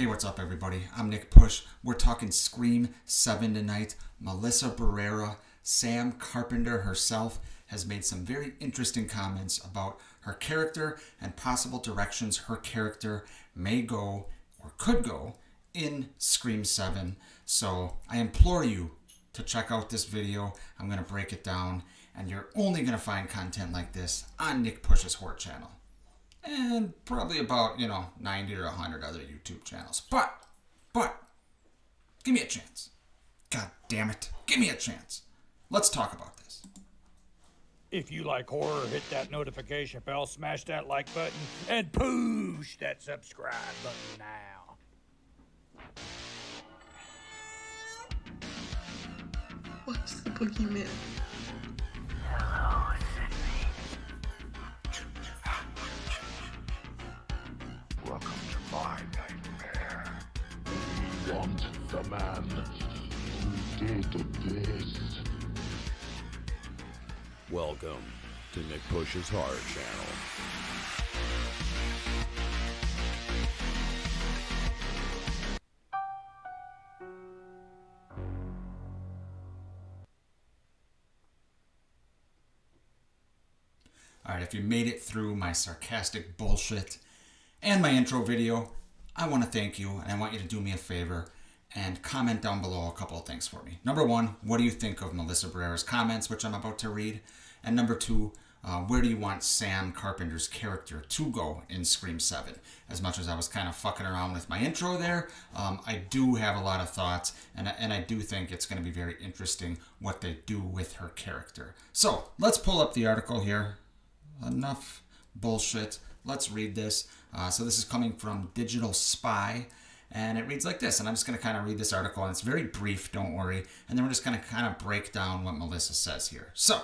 Hey, what's up, everybody? I'm Nick Push. We're talking Scream 7 tonight. Melissar Barrera, Sam Carpenter herself, has made some very interesting comments about her character and possible directions her character may go or could go in Scream 7. So I implore you to check out this video. I'm going to break it down, and you're only going to find content like this on Nick Push's Horror channel. And probably about, 90 or 100 other YouTube channels. But, give me a chance. God damn it. Give me a chance. Let's talk about this. If you like horror, hit that notification bell, smash that like button, and push that subscribe button now. What's the boogeyman? Hello, Sydney. Welcome to my nightmare. We want the man who did this. Welcome to Nick Push's Horror Channel. Alright, if you made it through my sarcastic bullshit and my intro video, I want to thank you, and I want you to do me a favor and comment down below a couple of things for me. Number one, what do you think of Melissar Barrera's comments, which I'm about to read? And number two, where do you want Sam Carpenter's character to go in Scream 7? As much as I was kind of fucking around with my intro there, I do have a lot of thoughts, and I do think it's going to be very interesting what they do with her character. So, let's pull up the article here. Enough bullshit. Let's read this. So this is coming from Digital Spy, and it reads like this. And I'm just going to kind of read this article, and it's very brief, don't worry. And then we're just going to kind of break down what Melissa says here. So,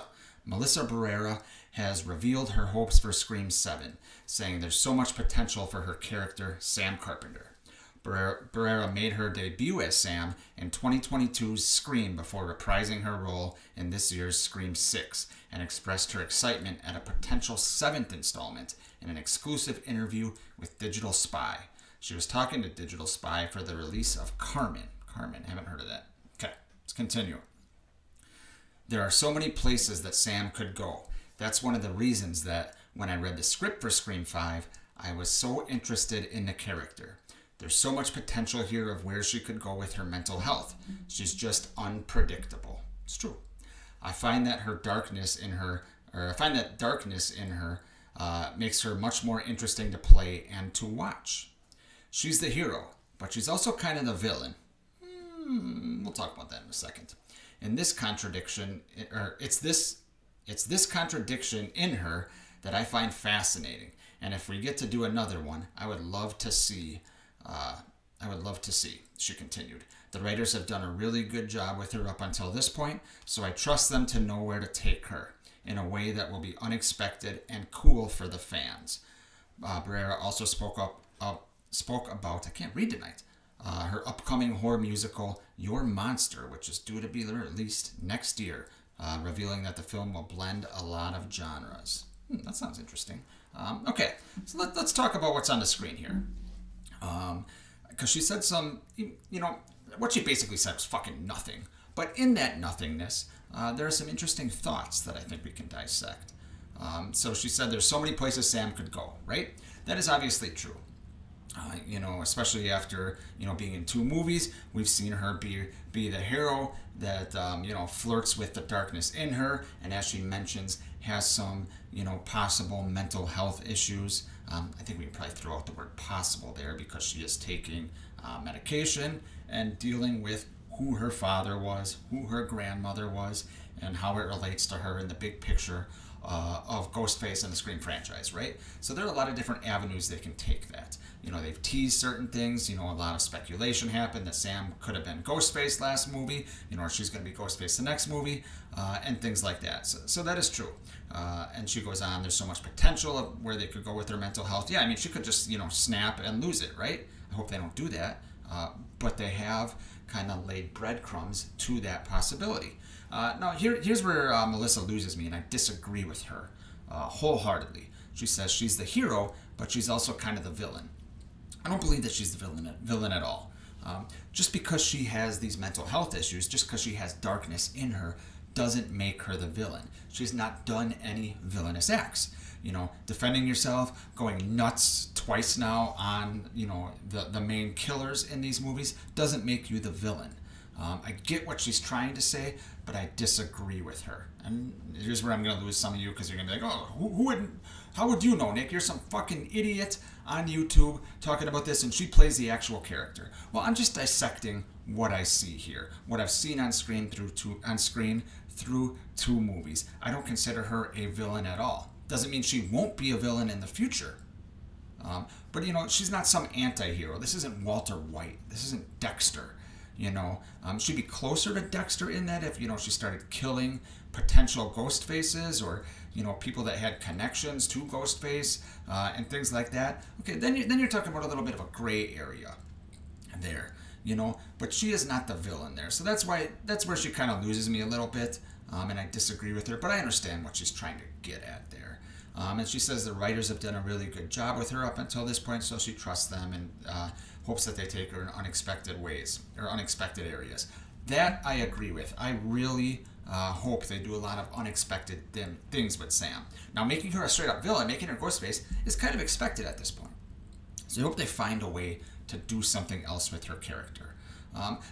Melissar Barrera has revealed her hopes for Scream 7, saying there's so much potential for her character, Sam Carpenter. Barrera made her debut as Sam in 2022's Scream before reprising her role in this year's Scream 6, and expressed her excitement at a potential 7th installment in an exclusive interview with Digital Spy. She was talking to Digital Spy for the release of Carmen. Haven't heard of that. Okay, let's continue. There are so many places that Sam could go. That's one of the reasons that when I read the script for Scream 5, I was so interested in the character. There's so much potential here of where she could go with her mental health. She's just unpredictable. It's true. I find that darkness in her makes her much more interesting to play and to watch. She's the hero, but she's also kind of the villain. We'll talk about that in a second. In this contradiction, it's this contradiction in her that I find fascinating. And if we get to do another one, I would love to see, she continued. The writers have done a really good job with her up until this point, so I trust them to know where to take her in a way that will be unexpected and cool for the fans. Barrera also spoke about, I can't read tonight, her upcoming horror musical, Your Monster, which is due to be released next year, revealing that the film will blend a lot of genres. That sounds interesting. Okay, so let's talk about what's on the screen here. Because she said some, what she basically said was fucking nothing. But in that nothingness, there are some interesting thoughts that I think we can dissect. So she said there's so many places Sam could go, right? That is obviously true. Especially after, being in 2 movies, we've seen her be the hero that, flirts with the darkness in her, and as she mentions, has some, possible mental health issues. I think we can probably throw out the word possible there because she is taking medication and dealing with who her father was, who her grandmother was, and how it relates to her in the big picture of Ghostface and the Scream franchise, right? So there are a lot of different avenues they can take that. They've teased certain things. A lot of speculation happened that Sam could have been Ghostface last movie, or she's going to be Ghostface the next movie, and things like that. So that is true. And she goes on, there's so much potential of where they could go with her mental health. Yeah, she could just, snap and lose it, right? I hope they don't do that. But they have kind of laid breadcrumbs to that possibility. Now, here's where Melissa loses me, and I disagree with her wholeheartedly. She says she's the hero, but she's also kind of the villain. I don't believe that she's the villain at all. Just because she has these mental health issues, just because she has darkness in her, doesn't make her the villain. She's not done any villainous acts. Defending yourself, going nuts twice now on, the main killers in these movies doesn't make you the villain. I get what she's trying to say, but I disagree with her. And here's where I'm going to lose some of you, because you're going to be like, oh, how would you know, Nick? You're some fucking idiot on YouTube talking about this, and she plays the actual character. Well, I'm just dissecting what I see here, what I've seen on screen through two movies. I don't consider her a villain at all. Doesn't mean she won't be a villain in the future. But she's not some anti-hero. This isn't Walter White. This isn't Dexter. She'd be closer to Dexter in that if she started killing potential Ghostfaces, or people that had connections to Ghostface, and things like that. Okay, then you're talking about a little bit of a gray area there. But she is not the villain there. So that's where she kind of loses me a little bit, and I disagree with her. But I understand what she's trying to get at there. And she says the writers have done a really good job with her up until this point, so she trusts them and hopes that they take her in unexpected ways or unexpected areas. That I agree with. I really hope they do a lot of unexpected things with Sam. Now, making her a straight-up villain, making her Ghostface, is kind of expected at this point. So I hope they find a way to do something else with her character.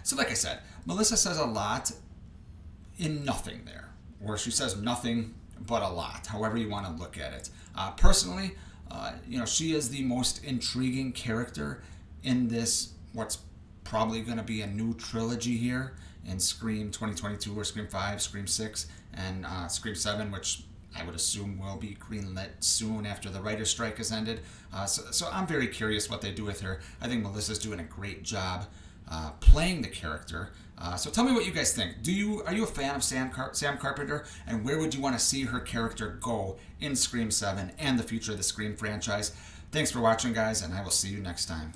So like I said, Melissa says a lot in nothing there, or she says nothing but a lot, however you want to look at it. Personally, she is the most intriguing character in this, what's probably going to be a new trilogy here in Scream 2022, or Scream 5, Scream 6, and Scream 7, which I would assume will be greenlit soon after the writer's strike has ended. So I'm very curious what they do with her. I think Melissa's doing a great job playing the character. So tell me what you guys think. Are you a fan of Sam Carpenter? And where would you want to see her character go in Scream 7 and the future of the Scream franchise? Thanks for watching, guys, and I will see you next time.